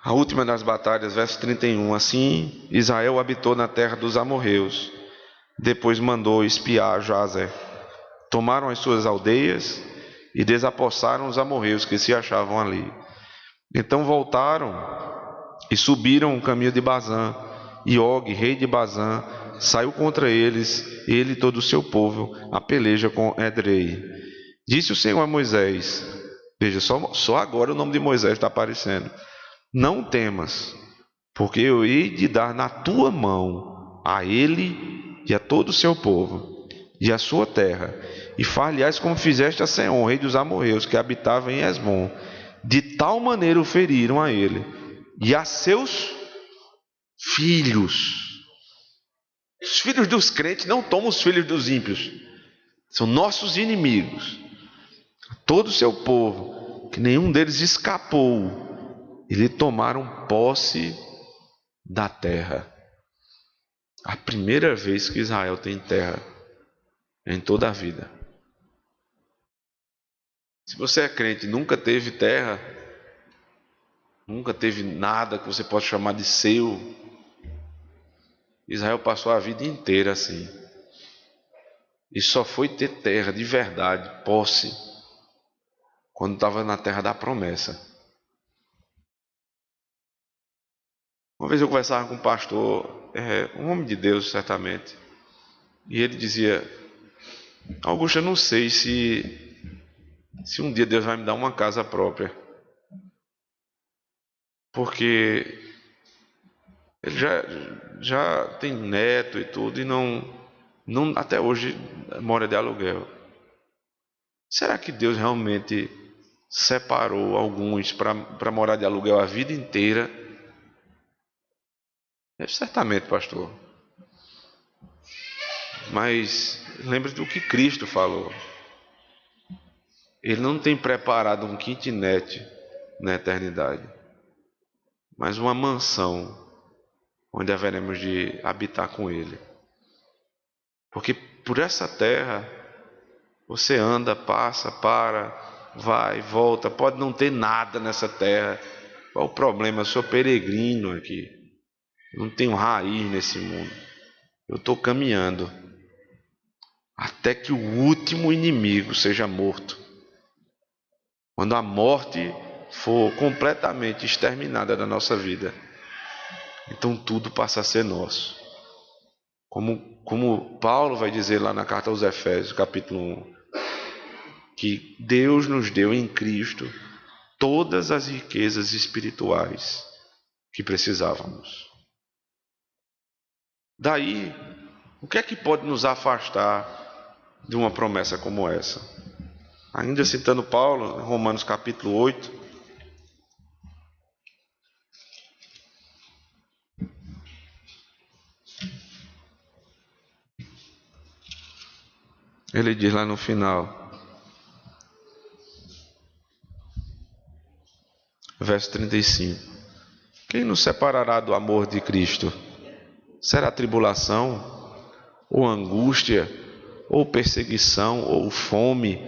A última das batalhas, verso 31. Assim, Israel habitou na terra dos amorreus. Depois mandou espiar Jazer. Tomaram as suas aldeias e desapossaram os amorreus que se achavam ali. Então voltaram e subiram o caminho de Bazã. E Og, rei de Bazã, saiu contra eles, ele e todo o seu povo, a peleja com Edrei. Disse o Senhor a Moisés, veja, só agora o nome de Moisés está aparecendo: não temas, porque eu hei de dar na tua mão a ele e a todo o seu povo e a sua terra, e far-lhe-ás como fizeste a Seom, rei dos amorreus, que habitava em Hesbom. De tal maneira o feriram a ele e a seus filhos. Os filhos dos crentes não tomam os filhos dos ímpios, são nossos inimigos. Todo o seu povo, que nenhum deles escapou, e lhe tomaram posse da terra. A primeira vez que Israel tem terra em toda a vida. Se você é crente e nunca teve terra, nunca teve nada que você possa chamar de seu, Israel passou a vida inteira assim. E só foi ter terra de verdade, posse, quando estava na terra da promessa. Uma vez eu conversava com um pastor, um homem de Deus certamente, e ele dizia: Augusto, eu não sei se um dia Deus vai me dar uma casa própria, porque ele já tem neto e tudo, e não até hoje mora de aluguel. Será que Deus realmente separou alguns para morar de aluguel a vida inteira? Certamente, pastor. Mas lembre-se do que Cristo falou. Ele não tem preparado um kitnet na eternidade, mas uma mansão onde haveremos de habitar com Ele. Porque por essa terra você anda, passa, para, vai, volta, pode não ter nada nessa terra. Qual o problema? Eu sou peregrino aqui, eu não tenho raiz nesse mundo. Eu estou caminhando até que o último inimigo seja morto. Quando a morte for completamente exterminada da nossa vida, então tudo passa a ser nosso. Como Paulo vai dizer lá na carta aos Efésios, capítulo 1, que Deus nos deu em Cristo todas as riquezas espirituais que precisávamos. Daí, o que é que pode nos afastar de uma promessa como essa? Ainda citando Paulo, em Romanos capítulo 8, ele diz lá no final, verso 35: quem nos separará do amor de Cristo? Será tribulação, ou angústia, ou perseguição, ou fome,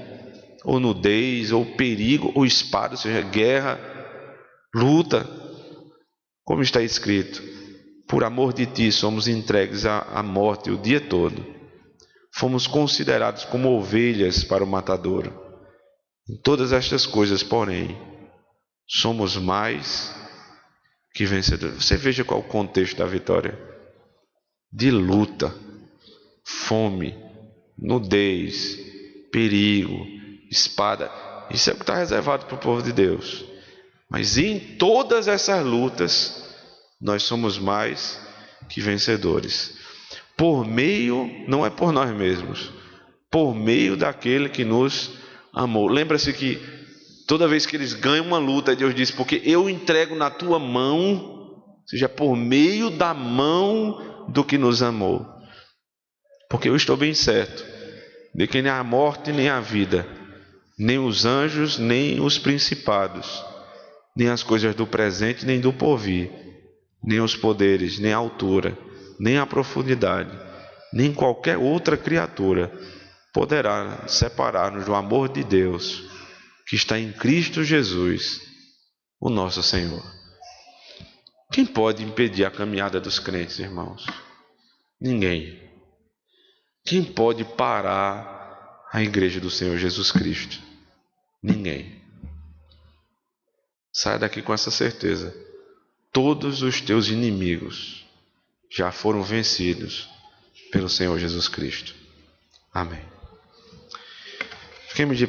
ou nudez, ou perigo, ou espada, ou seja, guerra, luta. Como está escrito: por amor de ti somos entregues à morte o dia todo. Fomos considerados como ovelhas para o matadouro. Em todas estas coisas, porém, somos mais que vencedores. Você veja qual o contexto da vitória: de luta, fome, nudez, perigo, espada. Isso é o que está reservado para o povo de Deus. Mas em todas essas lutas, nós somos mais que vencedores. Por meio, não é por nós mesmos, por meio daquele que nos amou. Lembra-se que toda vez que eles ganham uma luta, Deus diz, porque eu entrego na tua mão, ou seja, por meio da mão do que nos amou. Porque eu estou bem certo de que nem a morte, nem a vida, nem os anjos, nem os principados, nem as coisas do presente, nem do porvir, nem os poderes, nem a altura, nem a profundidade, nem qualquer outra criatura poderá separar-nos do amor de Deus que está em Cristo Jesus, o nosso Senhor. Quem pode impedir a caminhada dos crentes, irmãos? Ninguém. Quem pode parar a igreja do Senhor Jesus Cristo? Ninguém. Sai daqui com essa certeza. Todos os teus inimigos já foram vencidos pelo Senhor Jesus Cristo. Amém. Fiquemos de